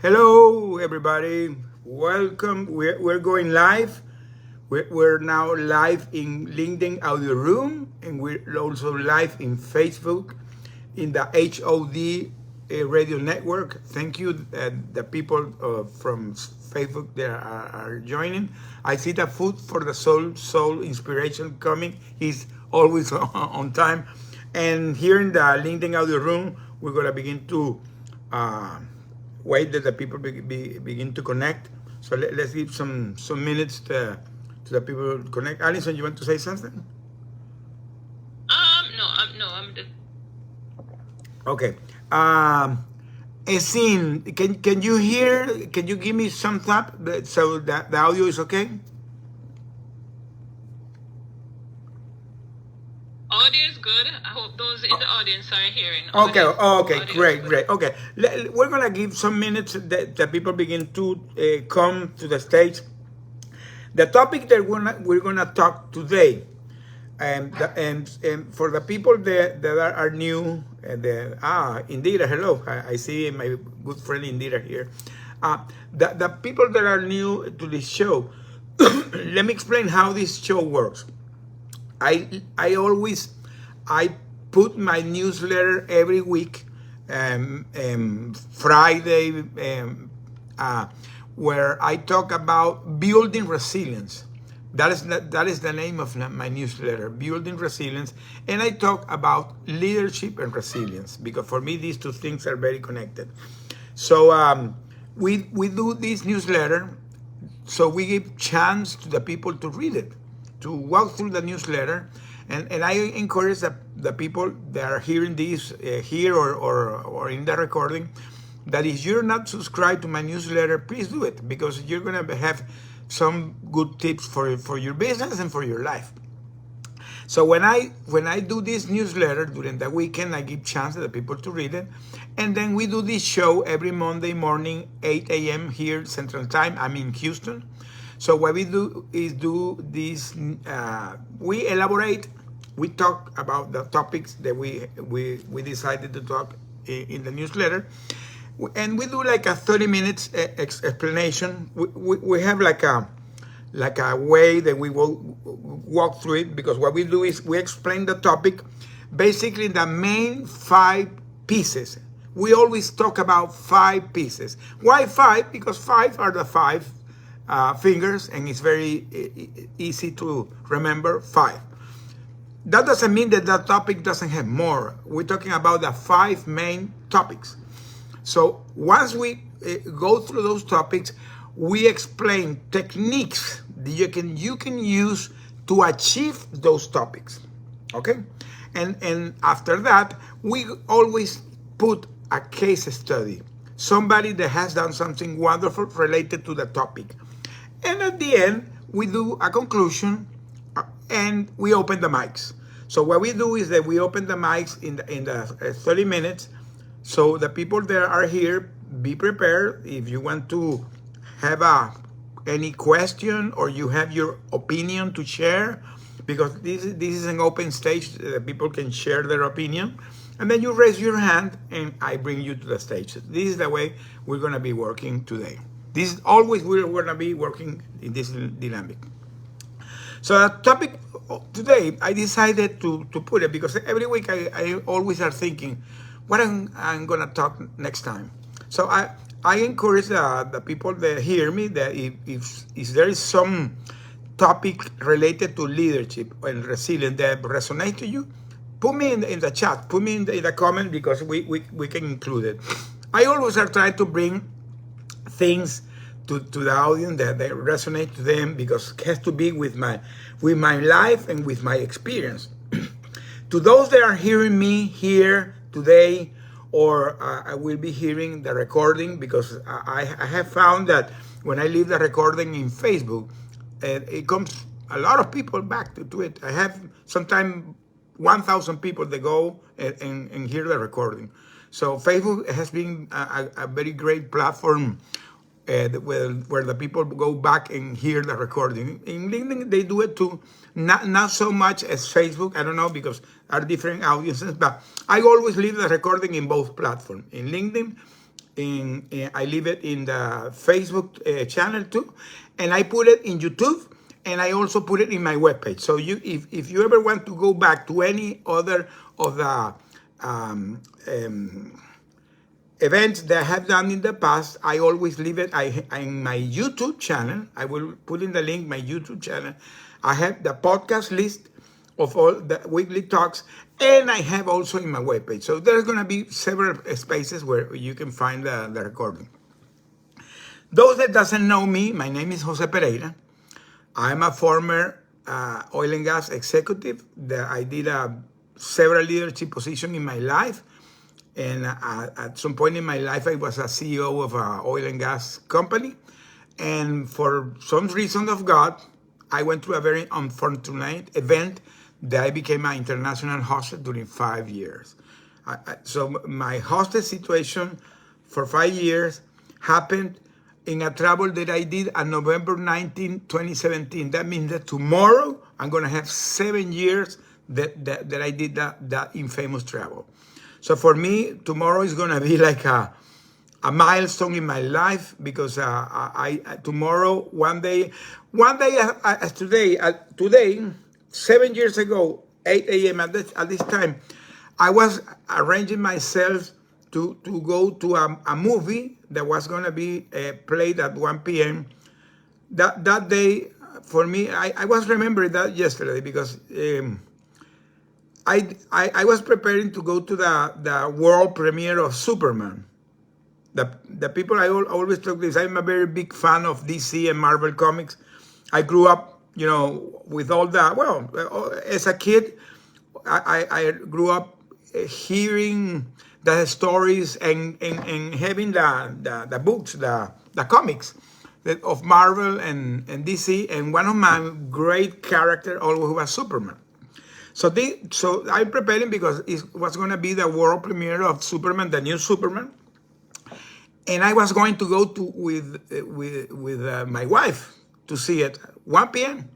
Hello, everybody. Welcome. We're going live. We're now live in LinkedIn Audio Room, and we're also live in Facebook, in the HOD radio network. Thank you, the people from Facebook that are joining. I see the Food for the Soul Inspiration coming. He's always on time. And here in the LinkedIn Audio Room, we're going to begin to wait that the people begin to connect. So let's give some minutes to the people to connect. Alison, you want to say something? No, I'm just. Okay. Esin, can you hear? Can you give me some thought so that the audio is okay? Audio is good. I hope those in the audience are hearing. Okay, Audio great. Okay, we're gonna give some minutes that people begin to come to the stage. The topic that we're gonna talk today, and for the people that are new, Indira, hello. I see my good friend Indira here. The people that are new to this show, let me explain how this show works. I put my newsletter every week, Friday, where I talk about building resilience. That is the name of my newsletter, Building Resilience. And I talk about leadership and resilience, because for me, these two things are very connected. So we do this newsletter, so we give chance to the people to read it, to walk through the newsletter. And I encourage the people that are hearing this here or in the recording, that if you're not subscribed to my newsletter, please do it, because you're going to have some good tips for your business and for your life. So when I do this newsletter during the weekend, I give chance to the people to read it. And then we do this show every Monday morning, 8 a.m. here Central Time. I'm in Houston. So what we do is do this, we elaborate, we talk about the topics that we decided to talk in the newsletter. And we do like a 30 minutes explanation. We have like a way that we will walk through it, because what we do is we explain the topic, basically the main 5 pieces. We always talk about 5 pieces. Why 5? Because 5 are the 5 fingers, and it's very easy to remember 5. That doesn't mean that that topic doesn't have more. We're talking about the 5 main topics. So once we go through those topics, we explain techniques that you can use to achieve those topics. Okay? And after that, we always put a case study, somebody that has done something wonderful related to the topic. And at the end, we do a conclusion and we open the mics. So what we do is that we open the mics in the 30 minutes. So the people that are here, be prepared. If you want to have any question or you have your opinion to share, because this is an open stage, people can share their opinion. And then you raise your hand and I bring you to the stage. This is the way we're going to be working today. This is always we're going to be working in this dynamic. So the topic today, I decided to put it because every week I always are thinking, what I'm going to talk next time. So I encourage the people that hear me that if there is some topic related to leadership and resilience that resonates to you, put me in the chat, put me in the comment, because we can include it. I always are trying to bring things to the audience that they resonate to them, because it has to be with my life and with my experience. To those that are hearing me here today, or I will be hearing the recording, because I have found that when I leave the recording in Facebook, it comes a lot of people back to it. I have sometimes 1,000 people that go and hear the recording. So Facebook has been a very great platform where the people go back and hear the recording. In LinkedIn, they do it too. Not so much as Facebook, I don't know, because are different audiences, but I always leave the recording in both platforms, in LinkedIn I leave it in the Facebook channel too, and I put it in YouTube, and I also put it in my webpage. So if you ever want to go back to any other of the events that I have done in the past, I always leave it in my YouTube channel. I will put in the link, my YouTube channel. I have the podcast list of all the weekly talks, and I have also in my webpage. So there's going to be several spaces where you can find the recording. Those that doesn't know me, my name is Jose Pereira. I'm a former oil and gas executive. I did several leadership positions in my life. And at some point in my life, I was a CEO of an oil and gas company. And for some reason of God, I went through a very unfortunate event that I became an international hostess during 5 years. So my hostess situation for 5 years happened in a travel that I did on November 19, 2017. That means that tomorrow I'm going to have 7 years that I did that infamous travel. So for me, tomorrow is going to be like a milestone in my life, because tomorrow, one day as today, 7 years ago, 8 a.m. at this time, I was arranging myself to go to a movie that was going to be played at 1 p.m. That day, for me, I was remembering that yesterday, because I was preparing to go to the world premiere of Superman. The people I always talk to this, I'm a very big fan of DC and Marvel comics. I grew up, with all that. Well, as a kid, I grew up hearing the stories and having the books, the comics of Marvel and DC. And one of my great characters always was Superman. So I'm preparing because it was going to be the world premiere of Superman, the new Superman, and I was going to go with my wife to see it 1 p.m.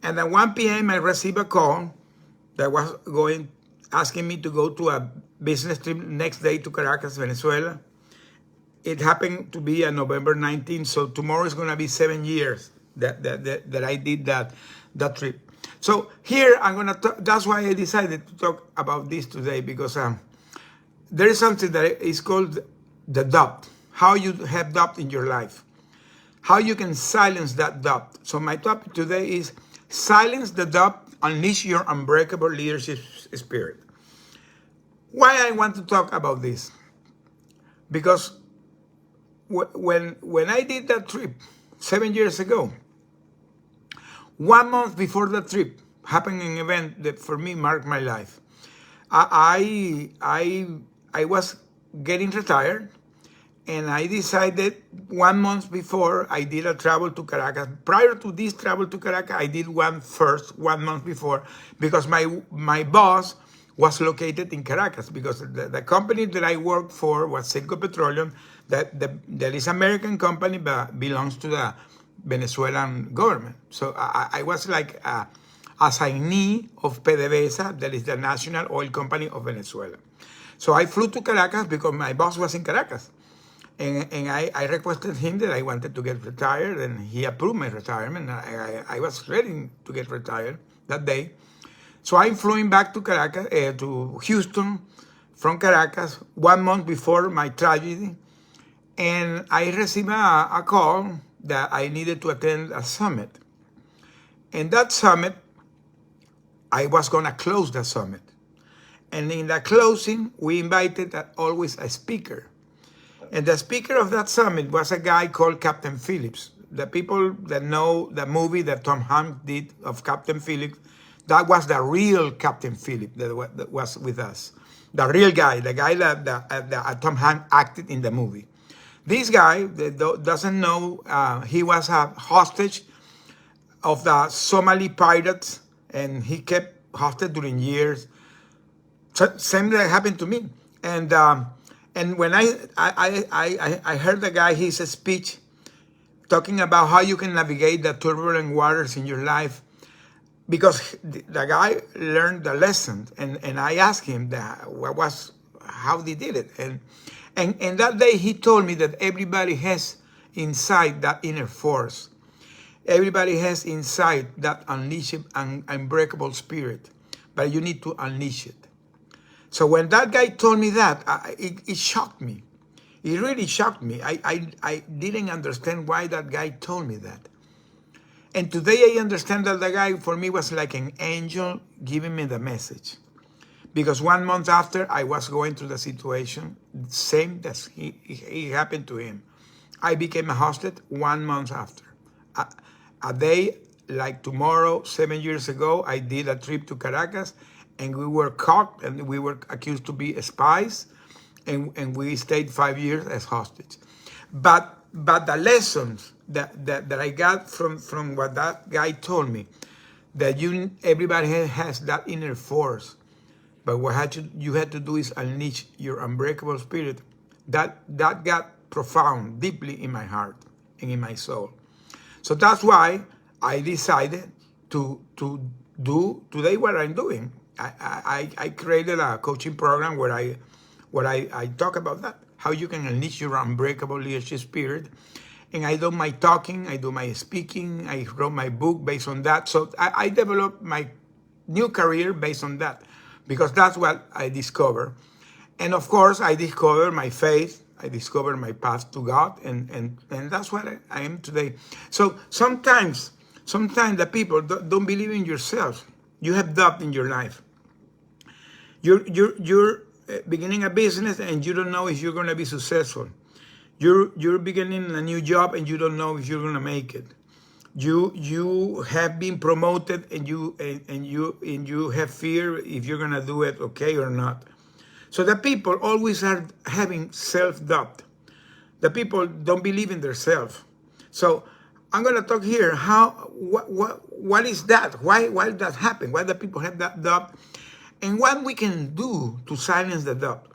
And at 1 p.m. I received a call that was asking me to go to a business trip next day to Caracas, Venezuela. It happened to be on November 19th, so tomorrow is going to be 7 years that I did that trip. So here I'm going to talk. That's why I decided to talk about this today, because there is something that is called the doubt. How you have doubt in your life. How you can silence that doubt. So my topic today is silence the doubt, unleash your unbreakable leadership spirit. Why I want to talk about this? Because when I did that trip 7 years ago, 1 month before the trip, happened an event that for me marked my life. I was getting retired, and I decided 1 month before I did a travel to Caracas. Prior to this travel to Caracas, I did 1 month before, because my boss was located in Caracas, because the company that I worked for was Circo Petroleum, that is American company but belongs to the Venezuelan government. So I was like a assignee of PDVSA, that is the national oil company of Venezuela. So I flew to Caracas because my boss was in Caracas. And I requested him that I wanted to get retired, and he approved my retirement. I was ready to get retired that day. So I'm flying back to Caracas, to Houston from Caracas 1 month before my tragedy. And I received a call that I needed to attend a summit. And that summit, I was going to close the summit. And in the closing, we invited always a speaker. And the speaker of that summit was a guy called Captain Phillips. The people that know the movie that Tom Hanks did of Captain Phillips, that was the real Captain Phillips that was with us. The real guy, the guy that Tom Hanks acted in the movie. This guy that doesn't know, he was a hostage of the Somali pirates, and he kept hostage during years. Same that happened to me. And when I heard the guy, his speech, talking about how you can navigate the turbulent waters in your life, because the guy learned the lesson, and I asked him how he did it, And that day he told me that everybody has inside that inner force. Everybody has inside that unleashed and unbreakable spirit, but you need to unleash it. So when that guy told me that, it shocked me. It really shocked me. I didn't understand why that guy told me that. And today I understand that the guy for me was like an angel giving me the message. Because 1 month after I was going through the situation, same that it happened to him. I became a hostage 1 month after. A day like tomorrow, 7 years ago, I did a trip to Caracas, and we were caught and we were accused to be spies, and we stayed 5 years as hostage. But the lessons that I got from what that guy told me, that everybody has that inner force, but what you had to do is unleash your unbreakable spirit. That got profound, deeply in my heart and in my soul. So that's why I decided to do today what I'm doing. I created a coaching program where I talk about that, how you can unleash your unbreakable leadership spirit. And I do my talking, I do my speaking, I wrote my book based on that. So I developed my new career based on that, because that's what I discovered. And of course, I discovered my faith, I discovered my path to God, and that's what I am today. So sometimes the people don't believe in yourself. You have doubt in your life. You're beginning a business and you don't know if you're going to be successful. You're beginning a new job and you don't know if you're going to make it. You have been promoted and you have fear if you're going to do it okay or not. So the people always are having self-doubt. The people don't believe in themselves. So I'm going to talk here what is that? Why did that happen? Why do people have that doubt? And what we can do to silence the doubt.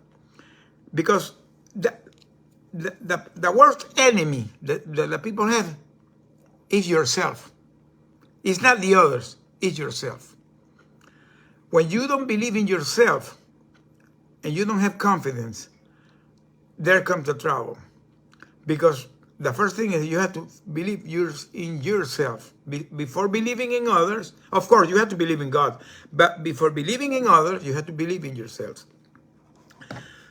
Because the worst enemy that the people have is yourself. It's not the others, it's yourself. When you don't believe in yourself and you don't have confidence, there comes the trouble. Because the first thing is you have to believe in yourself. Before believing in others, of course, you have to believe in God. But before believing in others, you have to believe in yourselves.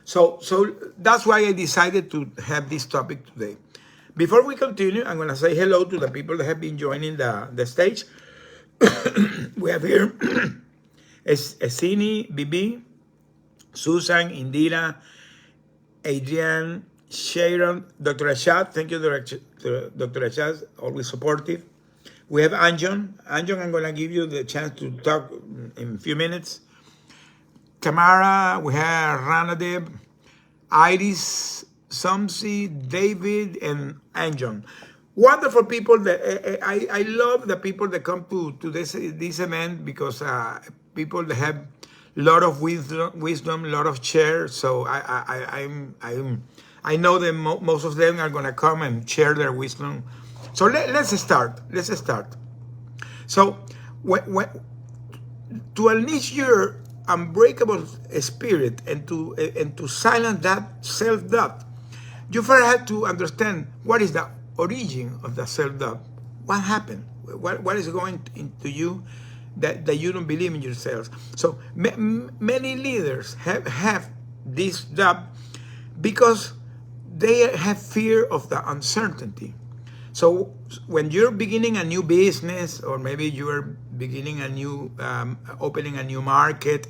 So that's why I decided to have this topic today. Before we continue, I'm going to say hello to the people that have been joining the stage. We have here Esini, Bibi, Susan, Indira, Adrienne, Sharon, Dr. Ashad. Thank you, Dr. Ashad, always supportive. We have Anjon. Anjon, I'm going to give you the chance to talk in a few minutes. Tamara, we have Ranadeb, Iris, Samsi, David, and Anjon. Wonderful people. That I love the people that come to this event, because people that have a lot of wisdom, a lot of share. So I know that most of them are going to come and share their wisdom. So let's start. Let's start. So to unleash your unbreakable spirit and to silence that self-doubt, you first have to understand what is the origin of the self-doubt. What happened? What is going into you that you don't believe in yourselves? So many leaders have this doubt because they have fear of the uncertainty. So when you're beginning a new business, or maybe you're beginning a new, opening a new market,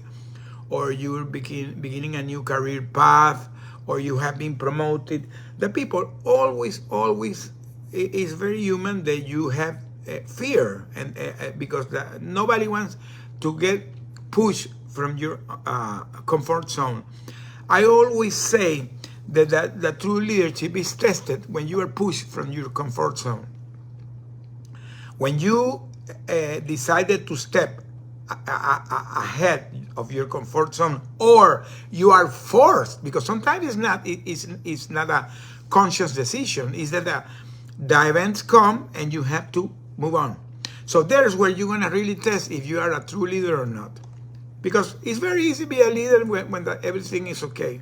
or you're beginning a new career path, or you have been promoted, the people always, it's very human that you have fear, and because nobody wants to get pushed from your comfort zone. I always say that the true leadership is tested when you are pushed from your comfort zone. When you decided to step ahead of your comfort zone, or you are forced, because sometimes it's not a conscious decision, is that the events come and you have to move on. So there's where you're going to really test if you are a true leader or not. Because it's very easy to be a leader when everything is okay.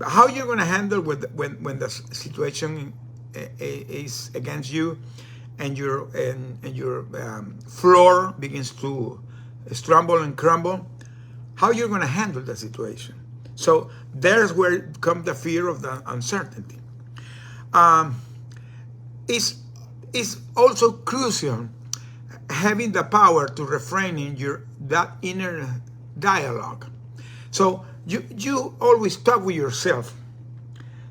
How you're going to handle when the situation is against you, and your floor begins to stumble and crumble, how you're going to handle the situation. So there's where comes the fear of the uncertainty. It's also crucial having the power to refraining that inner dialogue. So you always talk with yourself.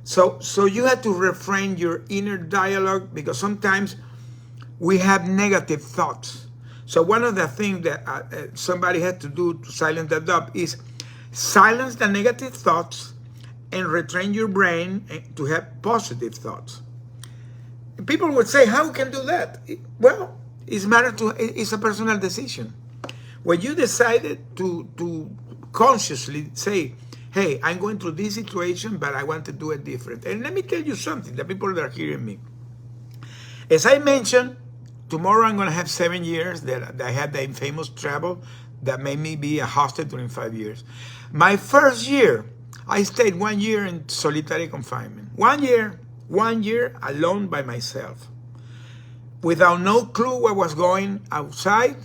So you have to refrain your inner dialogue, because sometimes we have negative thoughts. So one of the things that somebody had to do to silence that up is silence the negative thoughts and retrain your brain to have positive thoughts. People would say, how can do that? Well, it's a personal decision. When you decided to consciously say, hey, I'm going through this situation, but I want to do it different. And let me tell you something, the people that are hearing me. As I mentioned, tomorrow I'm going to have 7 years that I had the famous trouble that made me be a hostage during 5 years. My first year, I stayed 1 year in solitary confinement. 1 year alone by myself, without no clue what was going outside,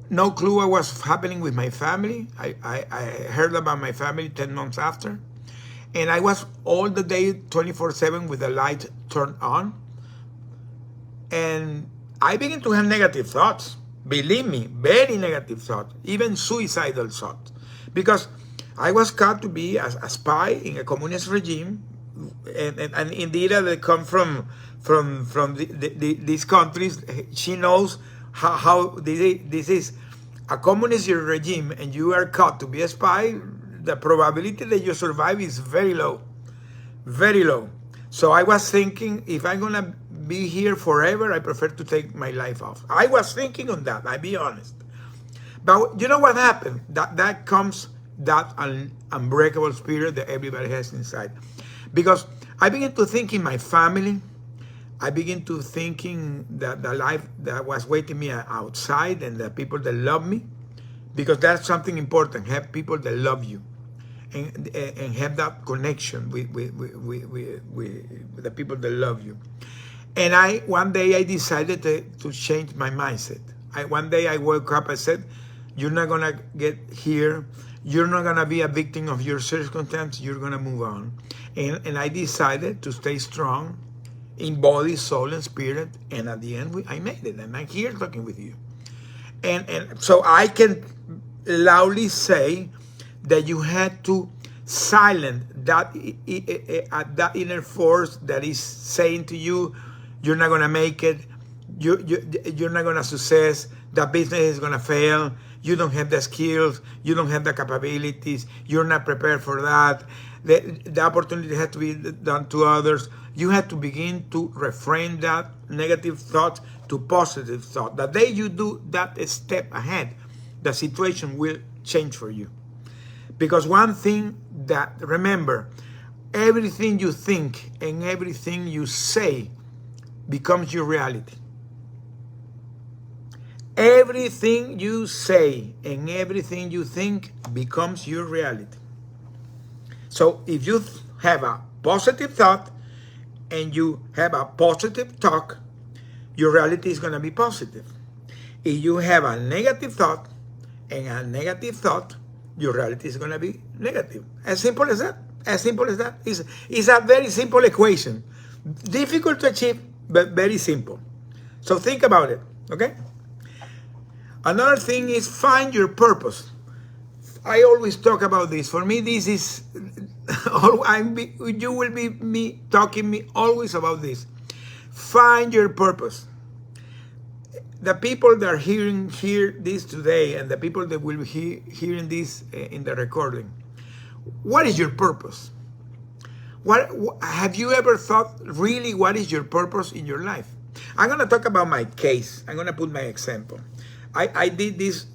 no clue what was happening with my family. I heard about my family 10 months after, and I was all the day 24/7 with the light turned on, and I began to have negative thoughts. Believe me, very negative thoughts, even suicidal thoughts, because I was caught to be a spy in a communist regime. And indeed, that come from these countries. She knows how this is a communist regime, and you are caught to be a spy. The probability that you survive is very low, very low. So I was thinking, if I'm gonna be here forever, I prefer to take my life off. I was thinking on that. I'll be honest. But you know what happened? That comes that unbreakable spirit that everybody has inside. Because I begin to think in my family, I begin to thinking that the life that was waiting me outside, and the people that love me, because that's something important. Have people that love you, and have that connection with the people that love you. And one day I decided to change my mindset. One day I woke up, I said, you're not gonna get here. You're not gonna be a victim of your circumstance. You're gonna move on. And I decided to stay strong in body, soul, and spirit. And at the end, I made it. And I'm here talking with you. And so I can loudly say that you had to silence that inner force that is saying to you, you're not gonna make it. You're not gonna success. The business is gonna fail. You don't have the skills. You don't have the capabilities. You're not prepared for that. The opportunity has to be done to others. You have to begin to reframe that negative thought to positive thought. The day you do that step ahead, the situation will change for you. Because one thing that, remember, everything you think and everything you say becomes your reality. Everything you say and everything you think becomes your reality. So if you have a positive thought and you have a positive talk, your reality is going to be positive. If you have a negative thought and a negative thought, your reality is going to be negative. As simple as that. As simple as that. It's a very simple equation. Difficult to achieve, but very simple. So think about it, okay? Another thing is find your purpose. I always talk about this. For me, this is, you will be talking always about this. Find your purpose. The people that are hear this today, and the people that will be hearing this in the recording, what is your purpose? What have you ever thought really what is your purpose in your life? I'm going to talk about my case. I'm going to put my example. I did this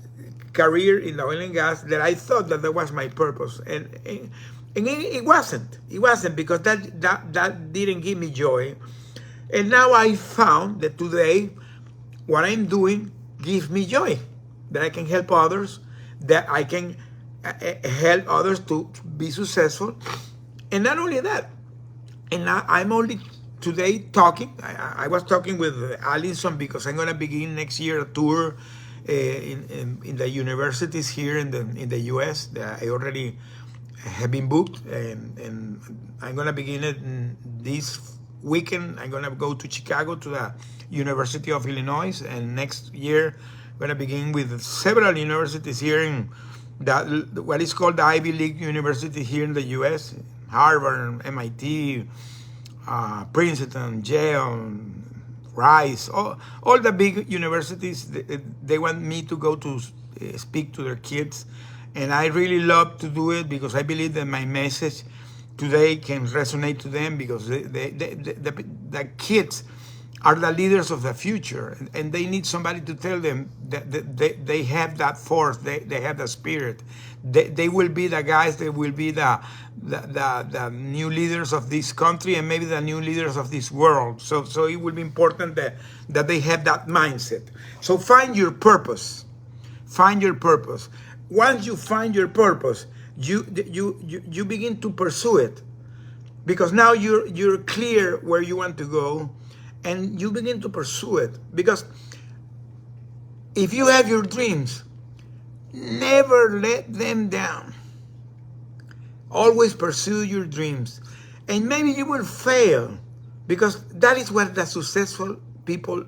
career in the oil and gas that I thought that was my purpose, and it wasn't. It wasn't, because that didn't give me joy. And now I found that today what I'm doing gives me joy, that I can help others, that I can help others to be successful, And not only that, and I'm only today talking. I was talking with Allison because I'm gonna begin next year a tour in the universities here in the U.S. that I already have been booked, and I'm gonna begin it this weekend. I'm gonna go to Chicago to the University of Illinois, and next year I'm gonna begin with several universities here in that what is called the Ivy League university here in the U.S. Harvard, MIT, Princeton, Yale, Rice, all the big universities. They want me to go to speak to their kids, and I really love to do it because I believe that my message today can resonate to them because the kids are the leaders of the future, and they need somebody to tell them that they have that force, they have the spirit. They will be the guys, they will be the new leaders of this country and maybe the new leaders of this world. So it will be important that they have that mindset. So find your purpose. Find your purpose. Once you find your purpose, you begin to pursue it, because now you're clear where you want to go, and you begin to pursue it. Because if you have your dreams, never let them down. Always pursue your dreams. And maybe you will fail, because that is what the successful people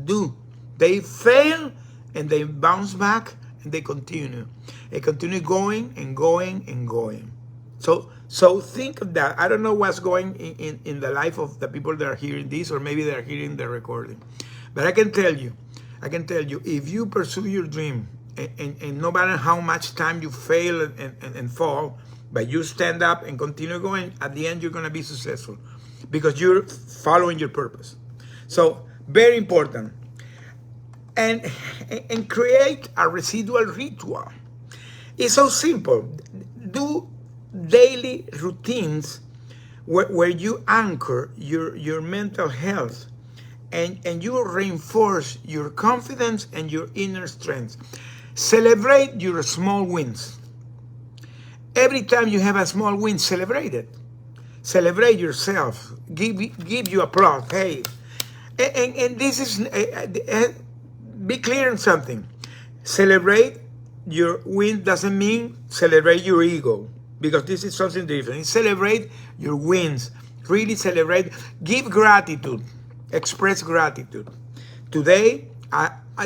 do. They fail and they bounce back and they continue. They continue going and going and going. So think of that. I don't know what's going in the life of the people that are hearing this, or maybe they're hearing the recording. But I can tell you, if you pursue your dream, and no matter how much time you fail and fall, but you stand up and continue going, at the end you're going to be successful because you're following your purpose. So very important. And create a residual ritual. It's so simple. Do daily routines where you anchor your mental health, and you reinforce your confidence and your inner strength. Celebrate your small wins. Every time you have a small win, celebrate it. Celebrate yourself. Give you applause. Hey, and this is be clear on something. Celebrate your win doesn't mean celebrate your ego, because this is something different. Celebrate your wins. Really celebrate. Give gratitude. Express gratitude. Today,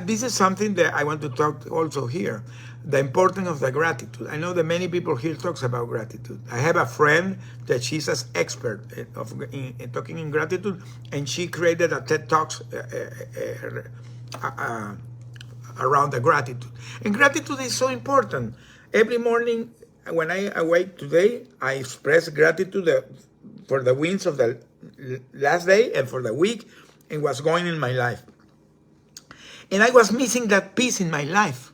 this is something that I want to talk also here. The importance of the gratitude. I know that many people here talks about gratitude. I have a friend that she's an expert in talking in gratitude, and she created a TED Talks around the gratitude. And gratitude is so important. Every morning when I awake today, I express gratitude for the wins of the last day and for the week and what's going in my life. And I was missing that piece in my life.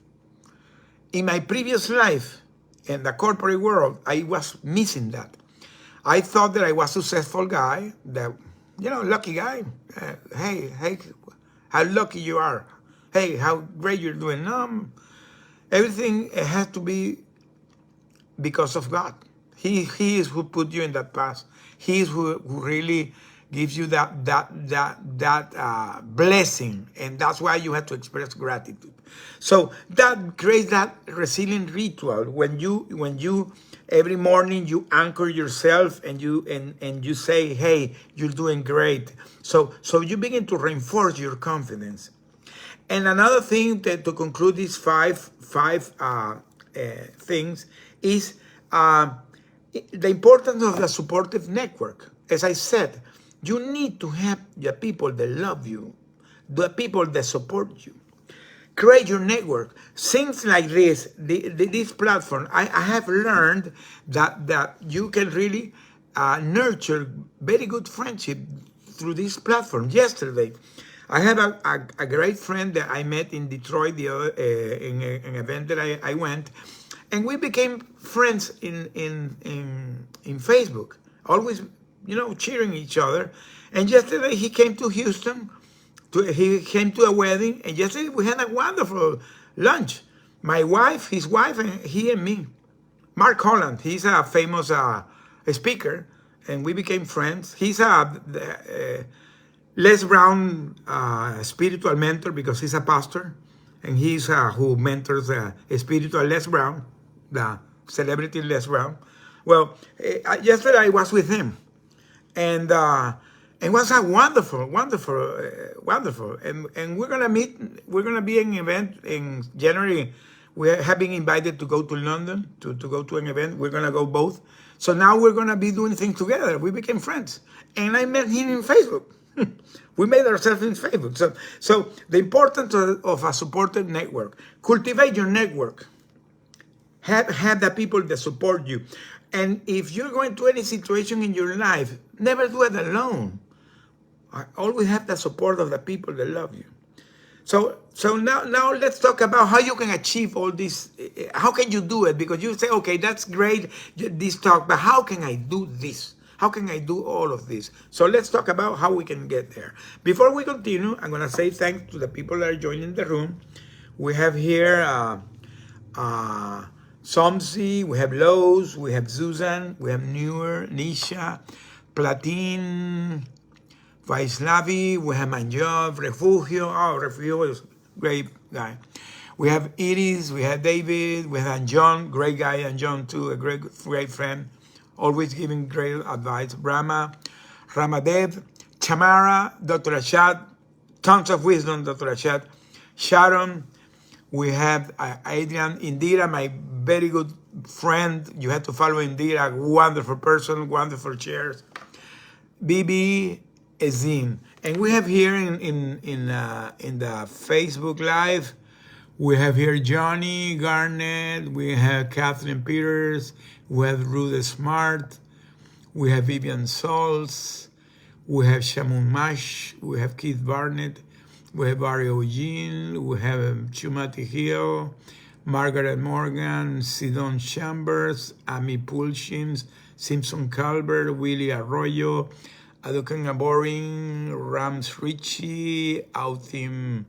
In my previous life, in the corporate world, I was missing that. I thought that I was a successful guy, that, lucky guy. Hey, how lucky you are. Hey, how great you're doing. No, everything has to be because of God. He is who put you in that path. He is who really gives you that blessing, and that's why you have to express gratitude. So that creates that resilient ritual when you every morning you anchor yourself and you say, hey, you're doing great. So you begin to reinforce your confidence. And another thing to conclude these five things is the importance of the supportive network. As I said, you need to have the people that love you, the people that support you. Create your network. Things like this platform, I have learned that you can really nurture very good friendship through this platform. Yesterday, I have a great friend that I met in Detroit in an event that I went, and we became friends in Facebook. Always, cheering each other. And yesterday he came to Houston. He came to a wedding, and yesterday we had a wonderful lunch. My wife, his wife, and he and me. Mark Holland, he's a famous a speaker, and we became friends. He's a Les Brown spiritual mentor because he's a pastor, and he's who mentors spiritual Les Brown, the celebrity Les Brown. Well, yesterday I was with him, and it was a wonderful, wonderful. And we're gonna meet. We're gonna be in an event in January. We have been invited to go to London to go to an event. We're gonna go both. So now we're gonna be doing things together. We became friends, and I met him in Facebook. We made ourselves in Facebook. So the importance of a supported network. Cultivate your network. Have the people that support you. And if you're going to any situation in your life, never do it alone. Always have the support of the people that love you. So now let's talk about how you can achieve all this. How can you do it? Because you say, okay, that's great, this talk, but how can I do this? How can I do all of this? So let's talk about how we can get there. Before we continue, I'm going to say thanks to the people that are joining the room. We have here Somsi, we have Lowe's, we have Susan, we have Newer, Nisha, Platine, Vaislavi, we have Manjov, Refugio. Oh, Refugio is a great guy. We have Iris, we have David, we have John, great guy, and John too, a great friend, always giving great advice. Brahma, Ramadev, Chamara, Dr. Ashad, tons of wisdom, Dr. Ashad. Sharon, we have Adrian, Indira, my very good friend. You have to follow Indira, wonderful person, wonderful shares. Bibi, Ezin. And we have here in the Facebook Live, we have here Johnny Garnett, we have Catherine Peters, we have Ruth Smart, we have Vivian Sauls, we have Shamun Mash, we have Keith Barnett, we have Barry Eugene, we have Chumati Hill, Margaret Morgan, Sidon Chambers, Amy Pulshins, Simpson Calvert, Willie Arroyo, Adukan Aboring, Rams Ritchie, Autim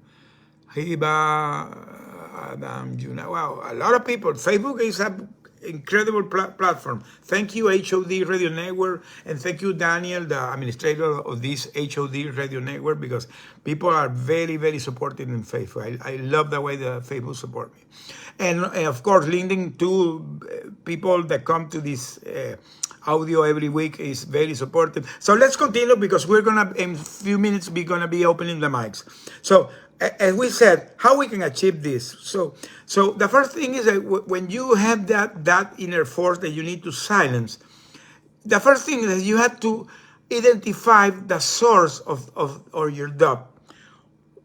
Hiba, Adam Juna. Wow, a lot of people. Facebook is an incredible platform. Thank you, HOD Radio Network, and thank you, Daniel, the administrator of this HOD Radio Network, because people are very, very supportive in Facebook. I love the way the Facebook support me. And of course, linking to people that come to this audio every week is very supportive. So let's continue because we're gonna, in a few minutes, we're gonna be opening the mics. So as we said, how we can achieve this. So the first thing is that when you have that inner force that you need to silence, the first thing is you have to identify the source of your doubt.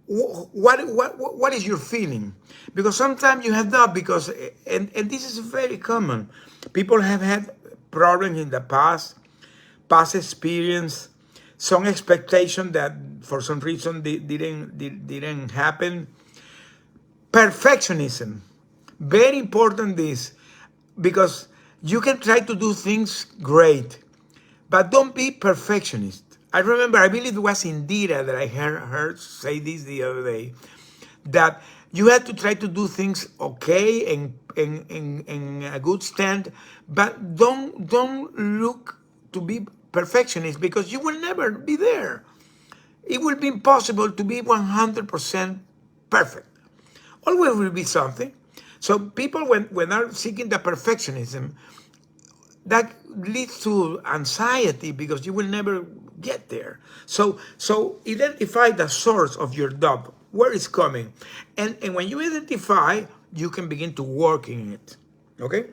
What is your feeling? Because sometimes you have doubt because, and this is very common. People have had problems in the past experience, some expectation that for some reason didn't happen. Perfectionism, very important this, because you can try to do things great, but don't be perfectionist. I remember, I believe it was Indira that I heard say this the other day, that you have to try to do things okay and in a good stand, but don't look to be perfectionist because you will never be there. It will be impossible to be 100% perfect. Always will be something. So people, when are seeking the perfectionism, that leads to anxiety because you will never get there. So identify the source of your doubt, where it's coming. And when you identify, you can begin to work in it. Okay?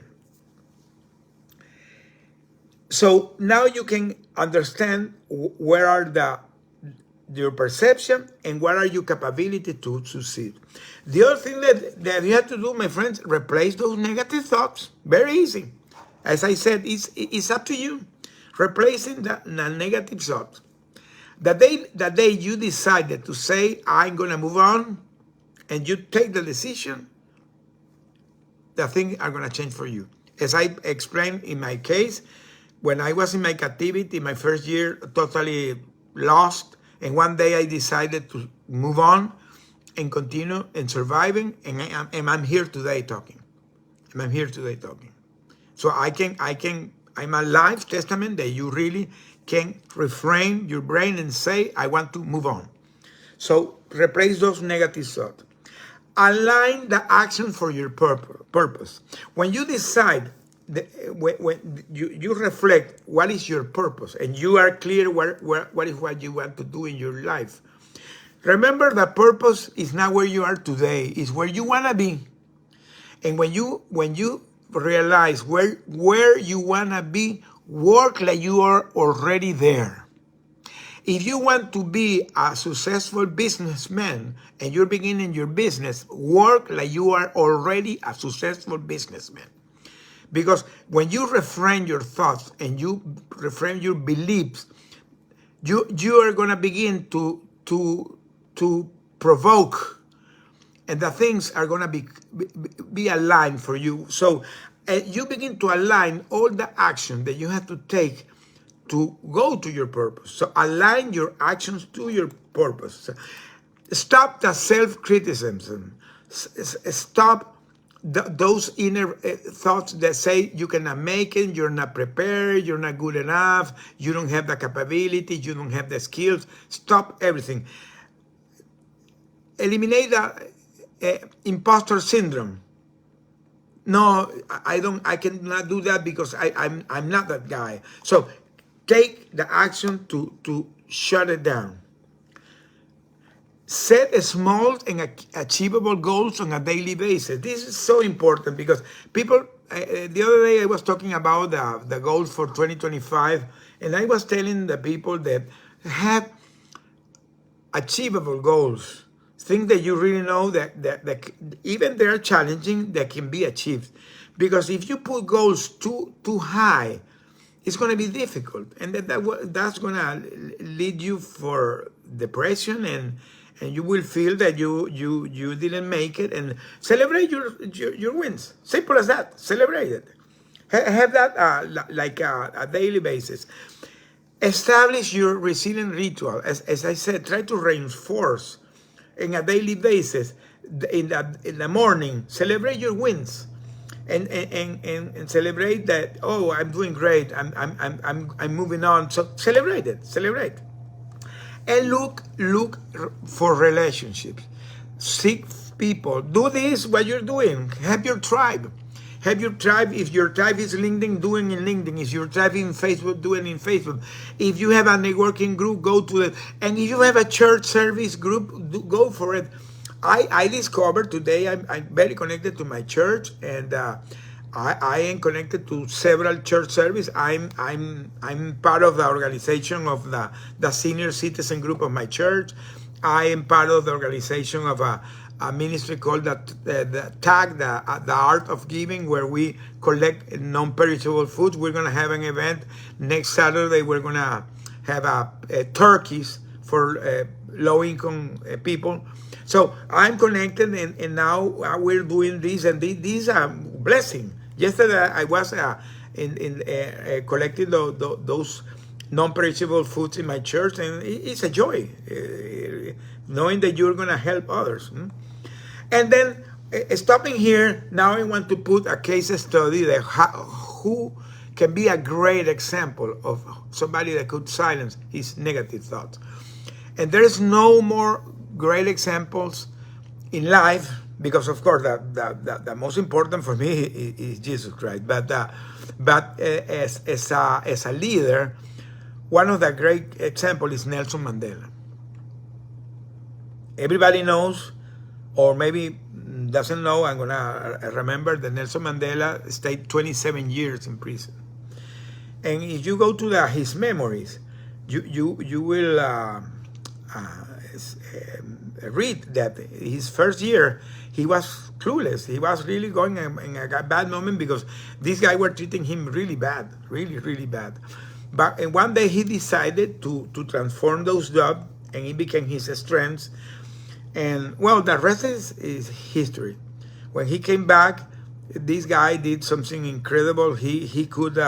So now you can understand where are your perception and what are your capability to succeed. The other thing that you have to do, my friends, replace those negative thoughts. Very easy. As I said, it's up to you. Replacing the negative thoughts. The day you decided to say, I'm going to move on, and you take the decision, the things are going to change for you. As I explained in my case, when I was in my captivity, my first year, totally lost, and one day I decided to move on and continue and surviving, and I'm here today talking. So I can I'm a live testament that you really can reframe your brain and say, I want to move on. So replace those negative thoughts. Align the action for your purpose. When you decide, when you reflect what is your purpose and you are clear what is what you want to do in your life. Remember, the purpose is not where you are today, it's where you want to be. And when you realize where you want to be, work like you are already there. If you want to be a successful businessman and you're beginning your business, work like you are already a successful businessman. Because when you reframe your thoughts and you reframe your beliefs, you are going to begin to provoke, and the things are going to be aligned for you. So you begin to align all the action that you have to take to go to your purpose. So align your actions to your purpose. Stop the self-criticism. Stop those inner thoughts that say you cannot make it, you're not prepared, you're not good enough, you don't have the capability, you don't have the skills. Stop everything. Eliminate the imposter syndrome. No, I cannot do that because I'm not that guy. So take the action to shut it down. Set small and achievable goals on a daily basis. This is so important because people, the other day I was talking about the goals for 2025, and I was telling the people that have achievable goals, things that you really know that even they're challenging, that can be achieved. Because if you put goals too high, it's going to be difficult, and that's going to lead you for depression, and you will feel that you didn't make it. And celebrate your wins. Simple as that. Celebrate it. Have that like a daily basis. Establish your resilient ritual. As I said, try to reinforce on a daily basis. In the morning, celebrate your wins. And celebrate that. Oh, I'm doing great. I'm moving on. So celebrate it. Celebrate. And look for relationships. Seek people. Do this what you're doing. Have your tribe. Have your tribe. If your tribe is LinkedIn, do it in LinkedIn. If your tribe is in Facebook, do it in Facebook. If you have a networking group, go to it. And if you have a church service group, go for it. I discovered today I'm very connected to my church, and I am connected to several church services. I'm part of the organization of the senior citizen group of my church. I am part of the organization of a ministry called the TAG, the Art of Giving, where we collect non-perishable foods. We're going to have an event next Saturday. We're going to have turkeys for low-income people. So I'm connected, and now we're doing this, and these are blessing. Yesterday I was collecting those non-perishable foods in my church, and it's a joy knowing that you're going to help others. And then stopping here, now I want to put a case study that who can be a great example of somebody that could silence his negative thoughts. And there's no more great examples in life, because of course the most important for me is Jesus Christ. But as a leader, one of the great examples is Nelson Mandela. Everybody knows, or maybe doesn't know. I'm gonna remember that Nelson Mandela stayed 27 years in prison. And if you go to his memories, you will read that his first year he was clueless. He was really going in a bad moment because these guys were treating him really bad, really bad. But one day he decided to transform those jobs, and it became his strength. And well, the rest is history. When he came back, this guy did something incredible. He could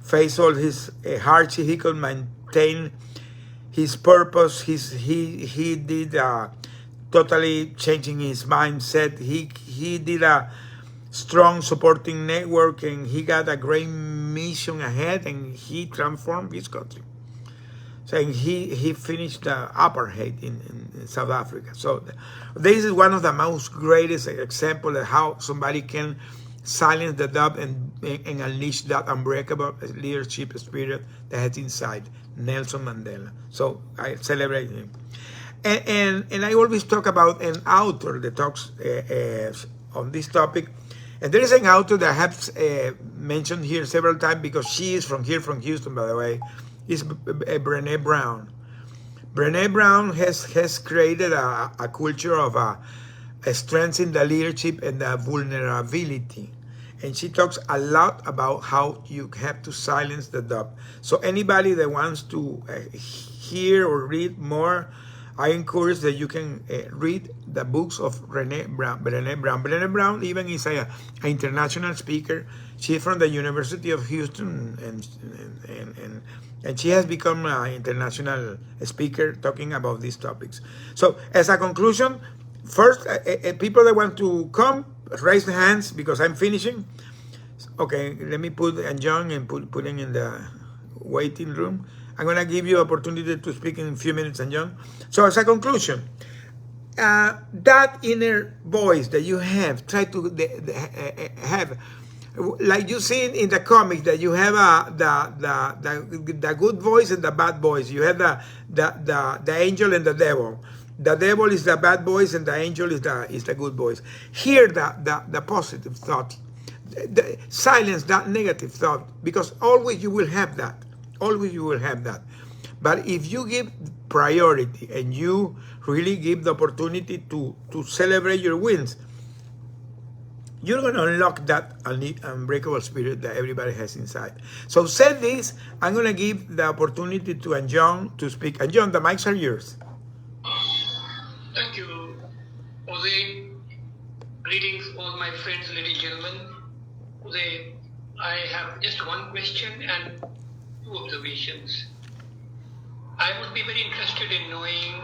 face all his hardship. He could maintain his purpose. He did totally changing his mindset. He did strong supporting network, and he got a great mission ahead, and he transformed his country. Saying he finished the apartheid in South Africa. So this is one of the most greatest examples of how somebody can silence the doubt and unleash that unbreakable leadership spirit that has inside Nelson Mandela. So I celebrate him. And I always talk about an author that talks on this topic. And there is an author that I have mentioned here several times because she is from here, from Houston, by the way, is Brené Brown. Brené Brown has created a culture of a strength in the leadership and the vulnerability. And she talks a lot about how you have to silence the doubt. So anybody that wants to hear or read more, I encourage that you can read the books of Brené Brown. Brené Brown even is an international speaker. She's from the University of Houston, and she has become an international speaker talking about these topics. So as a conclusion, first, people that want to come, raise their hands because I'm finishing. Okay, let me put John and put him in the waiting room. I'm going to give you opportunity to speak in a few minutes, and John. So as a conclusion, that inner voice that you have, try to have, like you see in the comics, that you have the good voice and the bad voice. You have the angel and the devil. The devil is the bad voice, and the angel is the good voice. Hear the positive thought. Silence that negative thought, because always you will have that. Always you will have that. But if you give priority and you really give the opportunity to celebrate your wins, you're going to unlock that unbreakable spirit that everybody has inside. So said this, I'm going to give the opportunity to Anjon to speak. Anjon, the mics are yours. Thank you, Jose. Greetings, all my friends, ladies and gentlemen. Jose, I have just one question and two observations. I would be very interested in knowing,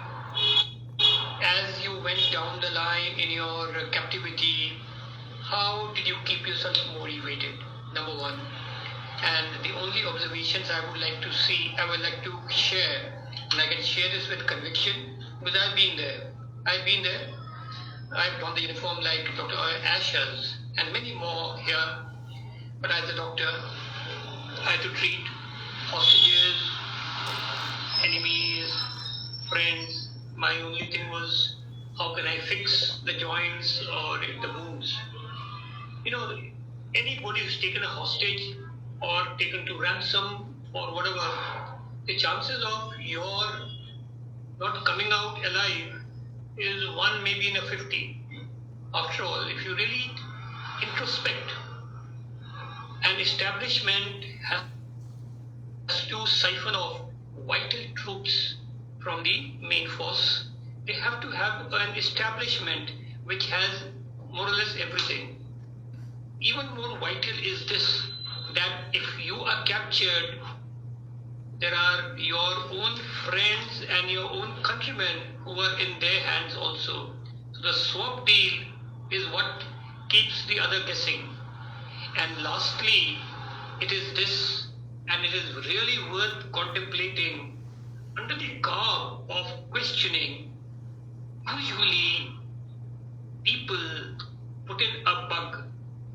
as you went down the line in your captivity, how did you keep yourself motivated? Number one. And the only observations I would like to share, and I can share this with conviction, because I've been there. I've done the uniform like Dr. Asher's and many more here. But as a doctor, I had to treat hostages, enemies, friends. My only thing was, how can I fix the joints or the wounds? You know, anybody who's taken a hostage or taken to ransom or whatever, the chances of your not coming out alive is 1 maybe in a 50. After all, if you really introspect, an establishment has to siphon off vital troops from the main force. They have to have an establishment which has more or less everything. Even more vital is this, that if you are captured, there are your own friends and your own countrymen who are in their hands also. So the swap deal is what keeps the other guessing. And lastly, it is this, and it is really worth contemplating. Under the garb of questioning, usually people put in a bug.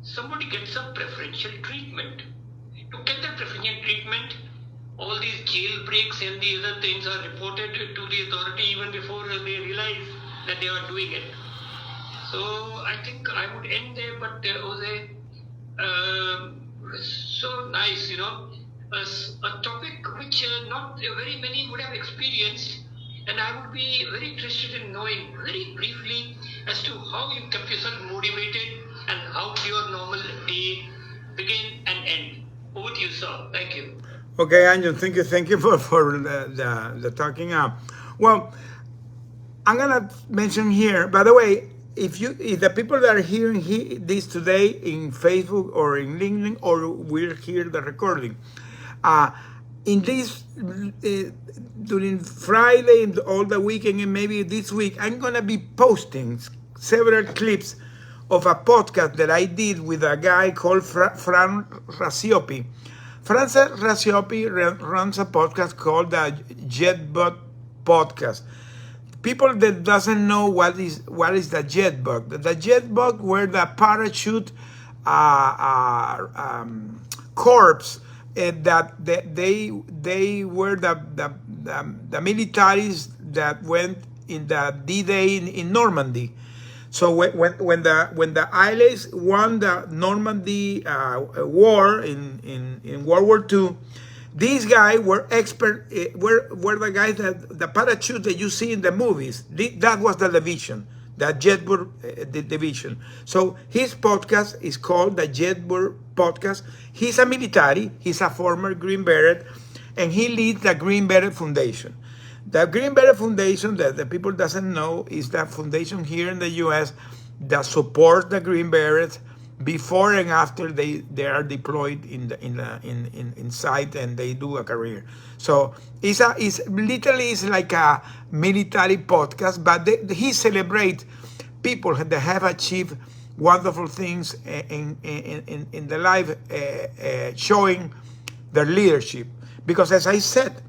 Somebody gets a preferential treatment. To get that preferential treatment, all these jailbreaks and the other things are reported to the authority even before they realize that they are doing it. So I think I would end there, but there was so nice, a topic which not very many would have experienced, and I would be very interested in knowing very briefly as to how you kept yourself motivated and how your normal day begin and end. Over to you, sir. Thank you. Okay, Angel, thank you for the talking. Well, I'm gonna mention here. By the way, if the people that are hearing this today in Facebook or in LinkedIn or will hear the recording, in this during Friday and all the weekend and maybe this week, I'm gonna be posting several clips of a podcast that I did with a guy called Fran Rasiopi. Fran Rasiopi runs a podcast called the Jetbug Podcast. People that doesn't know what is the jetbug. The jetbug were the parachute corps that they were the militaries that went in the D-Day in Normandy. So when the Allies won the Normandy war in World War II, these guys were expert. Were the guys that the parachute that you see in the movies. That was the division, the Jetbird division. So his podcast is called the Jetbird Podcast. He's a military. He's a former Green Beret, and he leads the Green Beret Foundation. The Green Beret Foundation, that the people doesn't know, is the foundation here in the U.S. that supports the Green Berets before and after they are deployed in site and they do a career. So it's literally like a military podcast, but he celebrates people that have achieved wonderful things in the life, showing their leadership. Because as I said,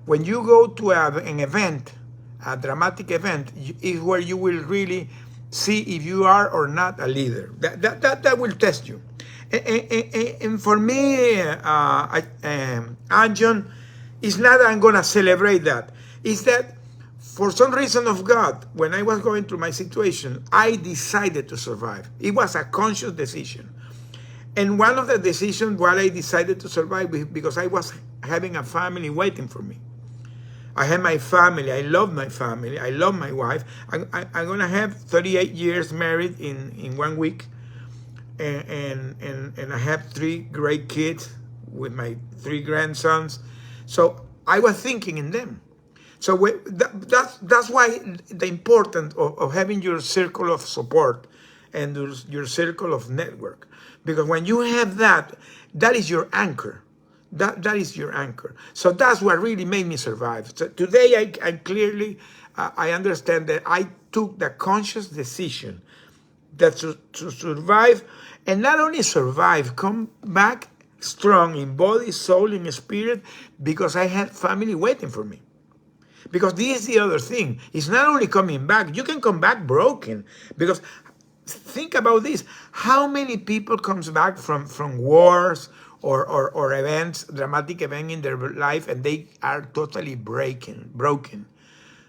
when you go to an event, a dramatic event, is where you will really see if you are or not a leader. That will test you. And for me, Anjon, it's not that I'm going to celebrate that. It's that for some reason of God, when I was going through my situation, I decided to survive. It was a conscious decision. And one of the decisions why I decided to survive because I was having a family waiting for me. I have my family. I love my family. I love my wife. I'm going to have 38 years married in 1 week. And I have 3 great kids with my 3 grandsons. So I was thinking in them. So that's why the importance of having your circle of support and your circle of network. Because when you have that, that is your anchor. That is your anchor. So that's what really made me survive. So today I clearly, I understand that I took the conscious decision that to survive, and not only survive, come back strong in body, soul, and spirit, because I had family waiting for me. Because this is the other thing. It's not only coming back, you can come back broken. Because think about this. How many people comes back from wars or events, dramatic event in their life, and they are totally broken.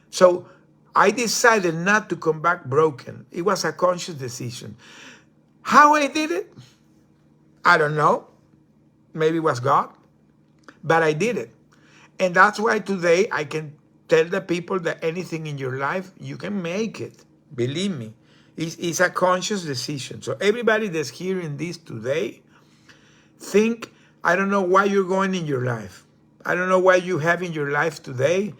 So I decided not to come back broken. It was a conscious decision. How I did it? I don't know. Maybe it was God. But I did it. And that's why today I can tell the people that anything in your life, you can make it. Believe me. It's a conscious decision. So everybody that's hearing this today, think, I don't know why you're going in your life. I don't know what you have in your life today.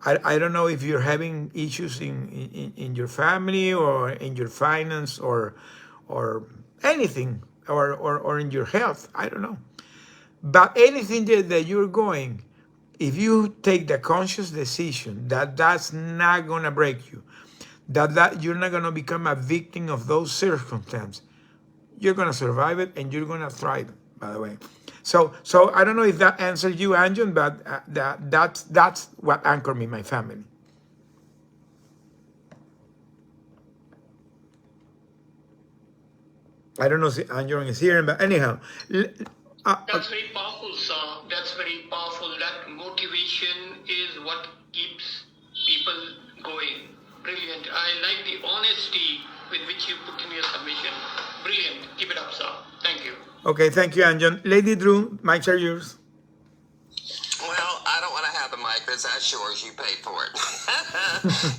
I don't know if you're having issues in your family or in your finance or anything or in your health. I don't know. But anything that you're going, if you take the conscious decision that that's not going to break you, that you're not going to become a victim of those circumstances, you're going to survive it and you're going to thrive, by the way. So I don't know if that answers you, Anjon, but that's what anchored me, my family. I don't know if Anjon is here, but anyhow. That's very powerful, sir. That's very powerful. That motivation is what keeps people going. Brilliant. I like the honesty with which you put in your submission. Brilliant. Keep it up, sir. Thank you. Okay, thank you, Anjon. Lady Drew, mics are yours. Well, I don't want to have the mic, but that's yours. You paid for it.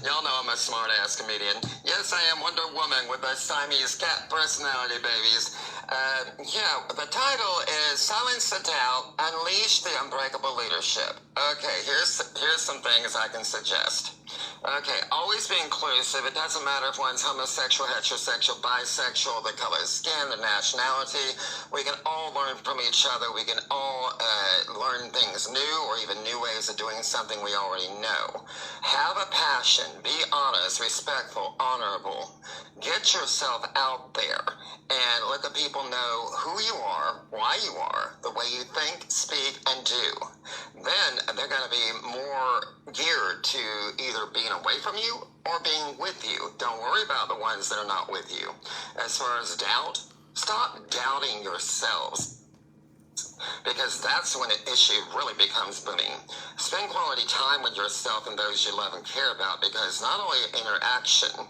Y'all know I'm a smart-ass comedian. Yes, I am Wonder Woman with a Siamese cat personality, babies. The title is Silence the Doubt, Unleash the Unbreakable Leadership. Okay, here's some things I can suggest. Okay, always be inclusive. It doesn't matter if one's homosexual, heterosexual, bisexual, the color of skin, the nationality. We can all learn from each other. We can all learn things new or even new ways of doing something we already know. Have a passion. Be honest, respectful, honorable. Get yourself out there and let the people know who you are, why you are, the way you think, speak, and do. Then they're going to be more geared to either being away from you or being with you. Don't worry about the ones that are not with you. As far as doubt, stop doubting yourselves, because that's when an issue really becomes booming. Spend quality time with yourself and those you love and care about, because not only interaction,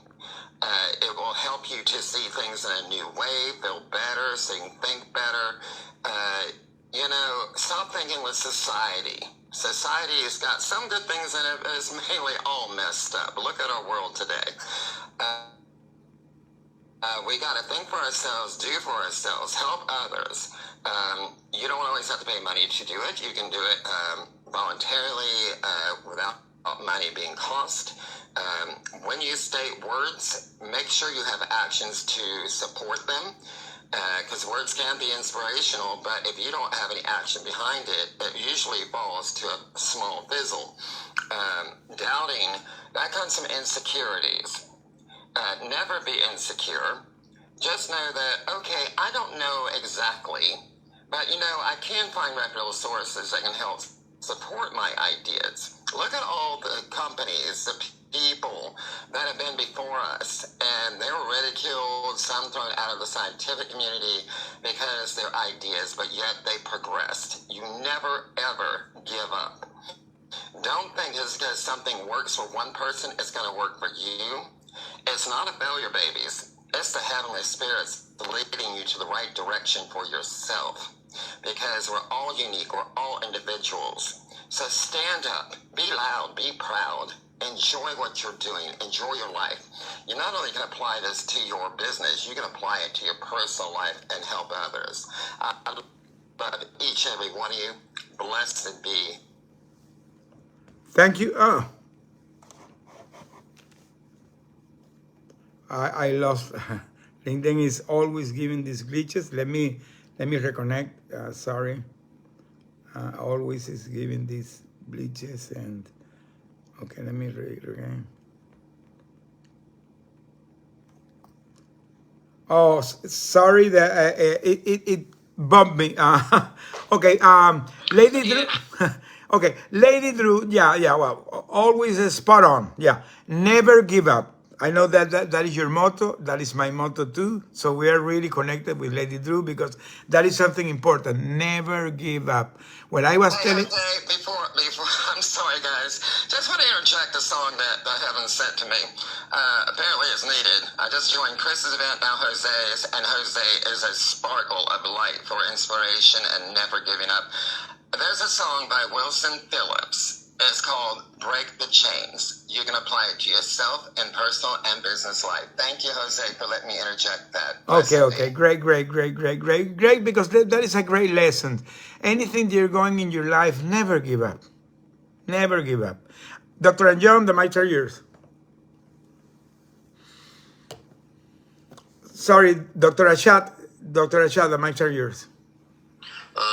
it will help you to see things in a new way, feel better, so you can think better. Stop thinking with society. Society has got some good things in it, but it's mainly all messed up. Look at our world today. We got to think for ourselves, do for ourselves, help others. You don't always have to pay money to do it. You can do it voluntarily without money being cost. When you state words, make sure you have actions to support them, because words can be inspirational, but if you don't have any action behind it, it usually falls to a small fizzle. Doubting, that comes from insecurities. Never be insecure. Just know that, okay, I don't know exactly, but I can find reputable sources that can help support my ideas. Look at all the companies, the people that have been before us, and they were ridiculed, some thrown out of the scientific community because their ideas, but yet they progressed. You never, ever give up. Don't think just because something works for one person, it's going to work for you. It's not a failure, babies. It's the heavenly spirits leading you to the right direction for yourself, because we're all unique, we're all individuals. So stand up, be loud, be proud, enjoy what you're doing, enjoy your life. You not only can apply this to your business, you can apply it to your personal life and help others. I love each and every one of you. Blessed be. Thank you. Oh, I lost. LinkedIn is always giving these glitches. Let me reconnect. Sorry. Always is giving these glitches, and okay, let me read again. Oh, sorry that it bumped me. Okay, Lady Drew. Okay, Lady Drew. Yeah. Well, always spot on. Yeah, never give up. I know that is your motto. That is my motto too. So we are really connected with Lady Drew, because that is something important. Never give up. When I was telling. Before, I'm sorry, guys. Just want to interject a song that the heavens sent to me. Apparently it's needed. I just joined Chris's event, now Jose's, and Jose is a sparkle of light for inspiration and never giving up. There's a song by Wilson Phillips. It's called Break the Chains. You can apply it to yourself in personal and business life. Thank you, Jose, for letting me interject that. Okay. Great, because that is a great lesson. Anything that you're going in your life, never give up. Never give up. Dr. Anjan, the mic are yours. Sorry, Dr. Ashad, the mic are yours.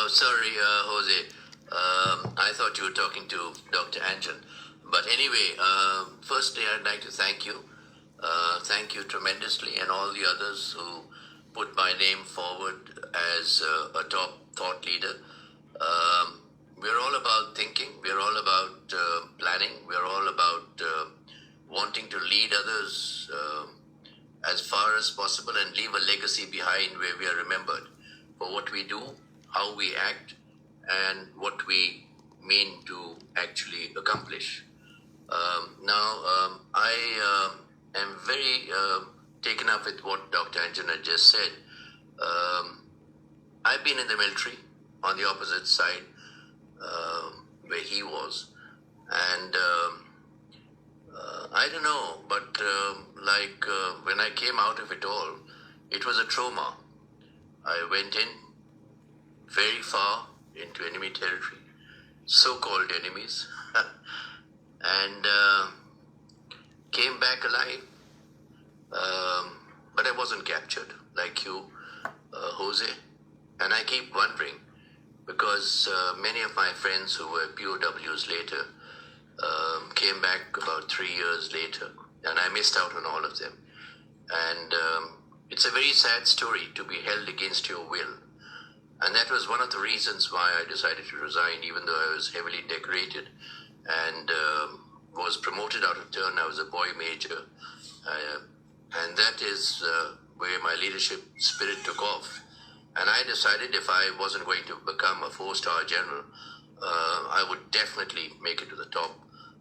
Sorry, Jose. I thought you were talking to Dr. Anjan. But anyway, firstly, I'd like to thank you. Thank you tremendously, and all the others who put my name forward as a top thought leader. We're all about thinking. We're all about planning. We're all about wanting to lead others as far as possible and leave a legacy behind where we are remembered for what we do, how we act, and what we mean to actually accomplish. I am very taken up with what Dr. Anjana just said. I've been in the military on the opposite side where he was, and I don't know, but when I came out of it all, it was a trauma. I went in very far into enemy territory, so-called enemies, and my friends who were POWs later came back about 3 years later, and I missed out on all of them. And it's a very sad story to be held against your will. And that was one of the reasons why I decided to resign, even though I was heavily decorated and was promoted out of turn. I was a boy major. And that is where my leadership spirit took off. And I decided if I wasn't going to become a 4-star general, I would definitely make it to the top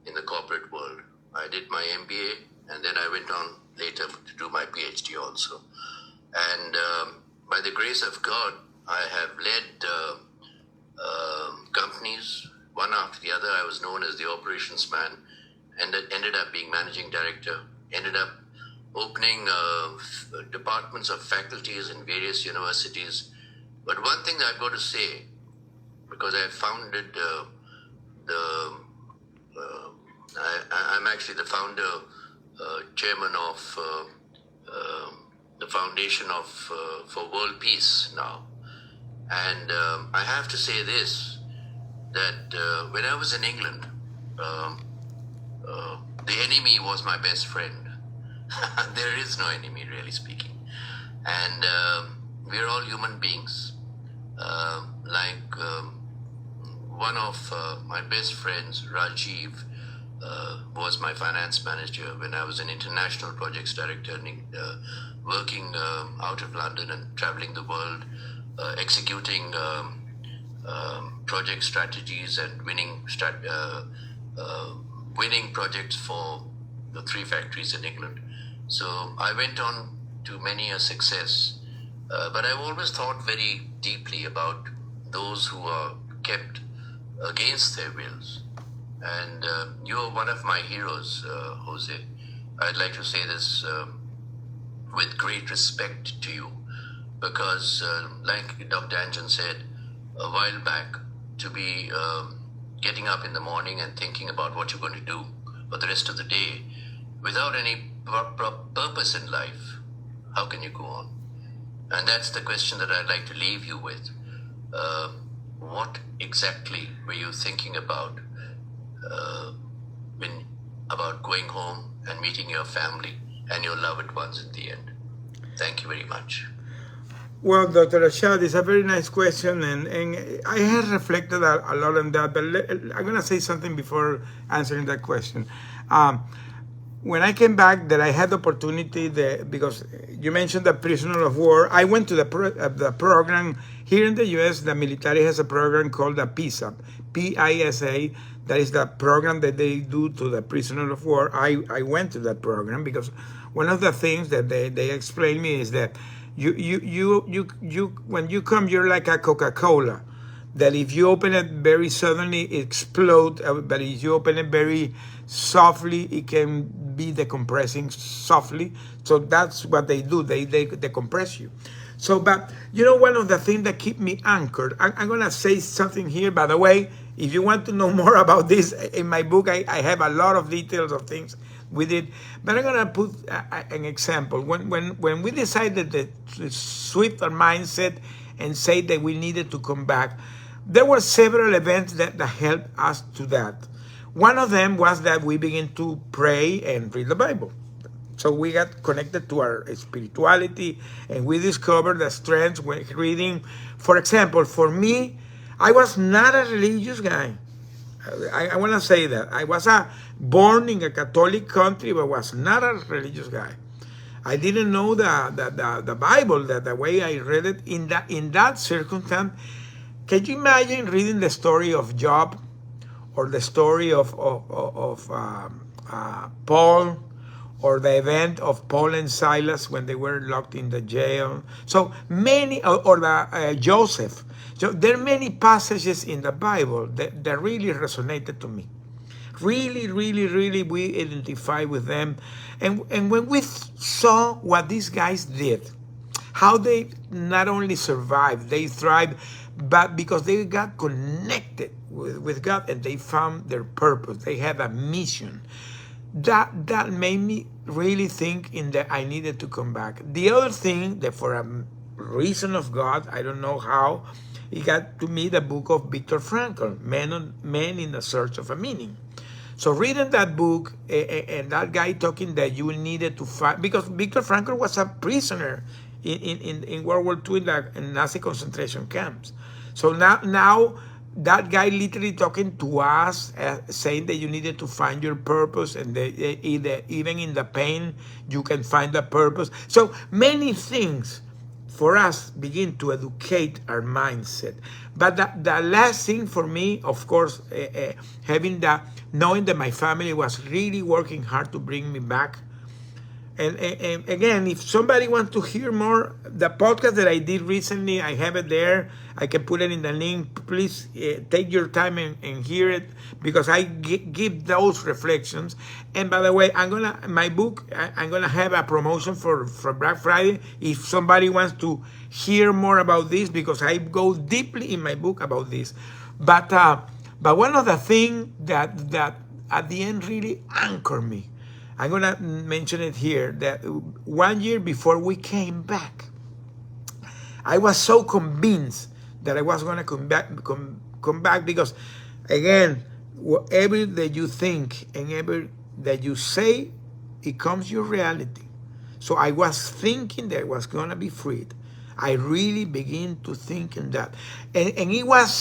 in the corporate world. I did my MBA, and then I went on later to do my PhD also. And by the grace of God, I have led companies, one after the other. I was known as the operations man, and ended up being managing director, ended up opening departments of faculties in various universities. But one thing that I've got to say, because I founded I'm actually the founder, chairman of the Foundation for World Peace now. And I have to say this, that when I was in England, the enemy was my best friend. There is no enemy, really speaking. And we're all human beings. One of my best friends, Rajiv, was my finance manager when I was an international projects director, working out of London and traveling the world, executing project strategies and winning projects for the 3 factories in England. So I went on to many a success, but I've always thought very deeply about those who are kept against their wills. And you're one of my heroes, Jose. I'd like to say this with great respect to you, because like Dr. Anjan said a while back, to be getting up in the morning and thinking about what you're going to do for the rest of the day without any purpose in life, how can you go on? And that's the question that I'd like to leave you with. What exactly were you thinking about about going home and meeting your family and your loved ones in the end? Thank you very much. Well, Dr. Rashad, it's a very nice question, and I have reflected a lot on that, but I'm going to say something before answering that question. When I came back, that I had the opportunity, because you mentioned the prisoner of war, I went to the program here in the U.S. The military has a program called the PISA, P-I-S-A. That is the program that they do to the prisoner of war. I went to that program because one of the things that they explained me is that you when you come, you're like a Coca-Cola, that if you open it very suddenly, it explodes, but if you open it very softly, it can be decompressing softly. So that's what they do. They decompress you. So, but you know, one of the things that keep me anchored, I'm going to say something here, by the way. If you want to know more about this, in my book, I have a lot of details of things we did. But I'm going to put an example. When we decided to shift our mindset and say that we needed to come back, there were several events that helped us to that. One of them was that we began to pray and read the Bible. So we got connected to our spirituality, and we discovered the strengths when reading. For example, for me, I was not a religious guy. I want to say that. I was born in a Catholic country, but was not a religious guy. I didn't know the Bible the way I read it in that circumstance. Can you imagine reading the story of Job, or the story of Paul, or the event of Paul and Silas when they were locked in the jail? So many, or the Joseph. So there are many passages in the Bible that really resonated to me. Really, really, really, we identify with them. And when we saw what these guys did, how they not only survived, they thrived, but because they got connected with God and they found their purpose, they had a mission. That made me really think in that I needed to come back. The other thing that, for a reason of God, I don't know how, it got to me the book of Viktor Frankl, Men in the Search of a Meaning. So reading that book and that guy talking that you needed to find, because Viktor Frankl was a prisoner in World War II in Nazi concentration camps. So now that guy literally talking to us, saying that you needed to find your purpose, and even in the pain, you can find the purpose. So many things for us begin to educate our mindset. But the last thing for me, of course, knowing that my family was really working hard to bring me back. And again, if somebody wants to hear more, the podcast that I did recently, I have it there. I can put it in the link. Please take your time and hear it, because I give those reflections. And by the way, I'm gonna have a promotion for Black Friday if somebody wants to hear more about this, because I go deeply in my book about this. But one of the things that at the end really anchored me, I'm going to mention it here, that 1 year before we came back, I was so convinced that I was going to come back because, again, whatever that you think and ever that you say, it becomes your reality. So I was thinking that I was going to be freed. I really began to think in that. And it was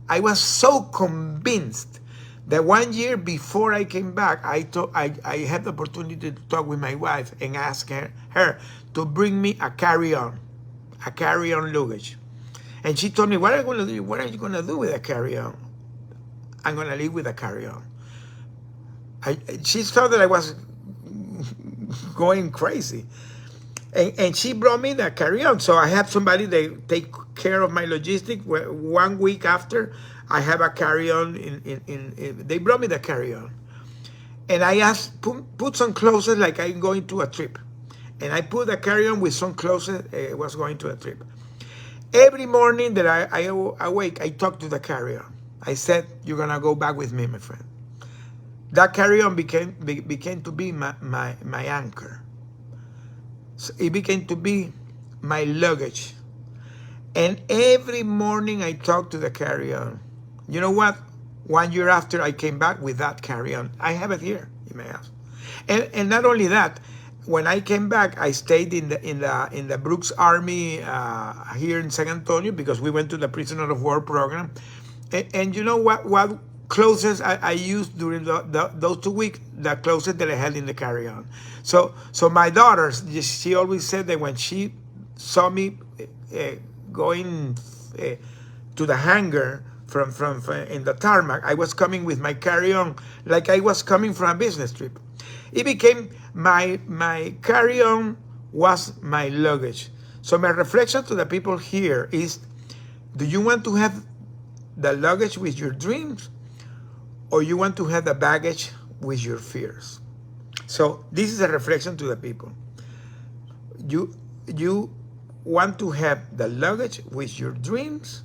I was so convinced that 1 year before I came back, I had the opportunity to talk with my wife and ask her to bring me a carry-on luggage. And she told me, what are you going to do? What are you going to do with a carry-on? I'm going to live with a carry-on. She thought that I was going crazy. And she brought me the carry-on. So I have somebody that take care of my logistics. 1 week after, I have a carry-on. They brought me the carry-on. And I asked, put some clothes like I'm going to a trip. And I put the carry-on with some clothes was going to a trip. Every morning that I awake, I talk to the carry-on. I said, you're going to go back with me, my friend. That carry-on became to be my anchor. So it became to be my luggage. And every morning I talk to the carry-on. You know what? 1 year after I came back with that carry-on. I have it here in my house. And not only that, when I came back, I stayed in the Brooks Army here in San Antonio, because we went to the Prisoner of War program. And you know what clothes I used during those 2 weeks? The clothes that I had in the carry-on. So my daughter, she always said that when she saw me going to the hangar from in the tarmac, I was coming with my carry-on like I was coming from a business trip. It became my carry-on was my luggage. So my reflection to the people here is, do you want to have the luggage with your dreams, or you want to have the baggage with your fears? So this is a reflection to the people. You want to have the luggage with your dreams,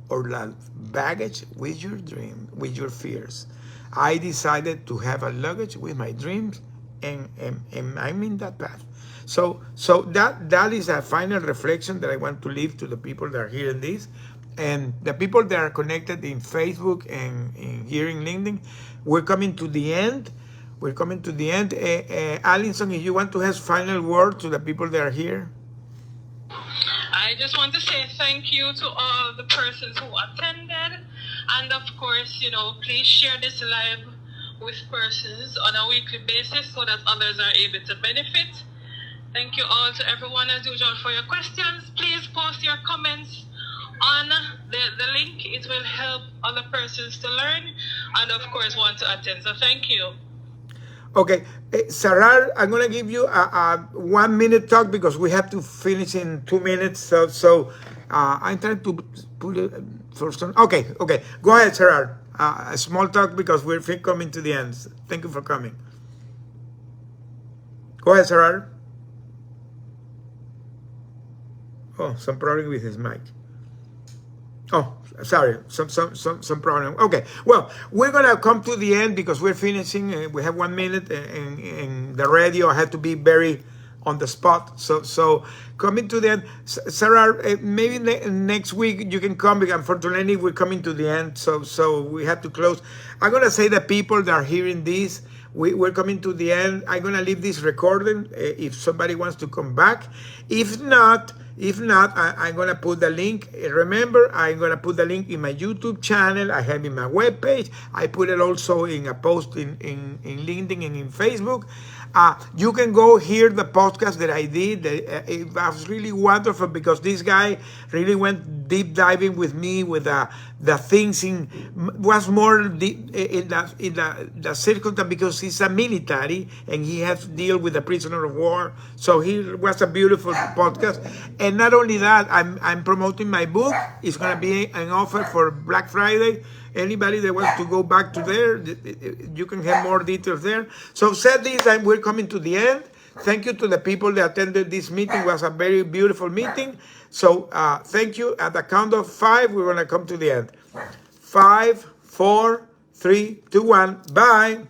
or the baggage with your fears? I decided to have a luggage with my dreams, and I'm in that path. So that is a final reflection that I want to leave to the people that are hearing this, and the people that are connected in Facebook and here in LinkedIn. We're coming to the end. Alison, if you want to have final word to the people that are here. I just want to say thank you to all the persons who attended. And of course, please share this live with persons on a weekly basis so that others are able to benefit. Thank you all to everyone as usual for your questions. Please post your comments on the link. It will help other persons to learn and of course want to attend. So thank you. Okay, Sarar, I'm going to give you a 1 minute talk because we have to finish in 2 minutes. So I'm trying to put it first on. Okay. Go ahead, Sarar. A small talk because we're coming to the end. Thank you for coming. Go ahead, Sarar. Oh, some problem with his mic. Oh, sorry, some problem. Okay, well, we're gonna come to the end because we're finishing. We have 1 minute, and the radio. I had to be very on the spot. So coming to the end, Sarah, maybe next week you can come, because unfortunately we're coming to the end, so we have to close. I'm gonna say that people that are hearing this, we're coming to the end. I'm gonna leave this recording if somebody wants to come back. If not, I'm gonna put the link. Remember, I'm gonna put the link in my YouTube channel. I have in my webpage. I put it also in a post in LinkedIn and in Facebook. You can go hear the podcast that I did. It was really wonderful, because this guy really went deep diving with me with the things was more deep in the circumstance, because he's a military and he has to deal with a prisoner of war. So he was a beautiful podcast. And not only that, I'm promoting my book. It's going to be an offer for Black Friday. Anybody that wants to go back to there, you can have more details there. So said this, and we're coming to the end. Thank you to the people that attended this meeting. It was a very beautiful meeting. So thank you. At the count of 5, we're going to come to the end. 5, 4, 3, 2, 1. Bye.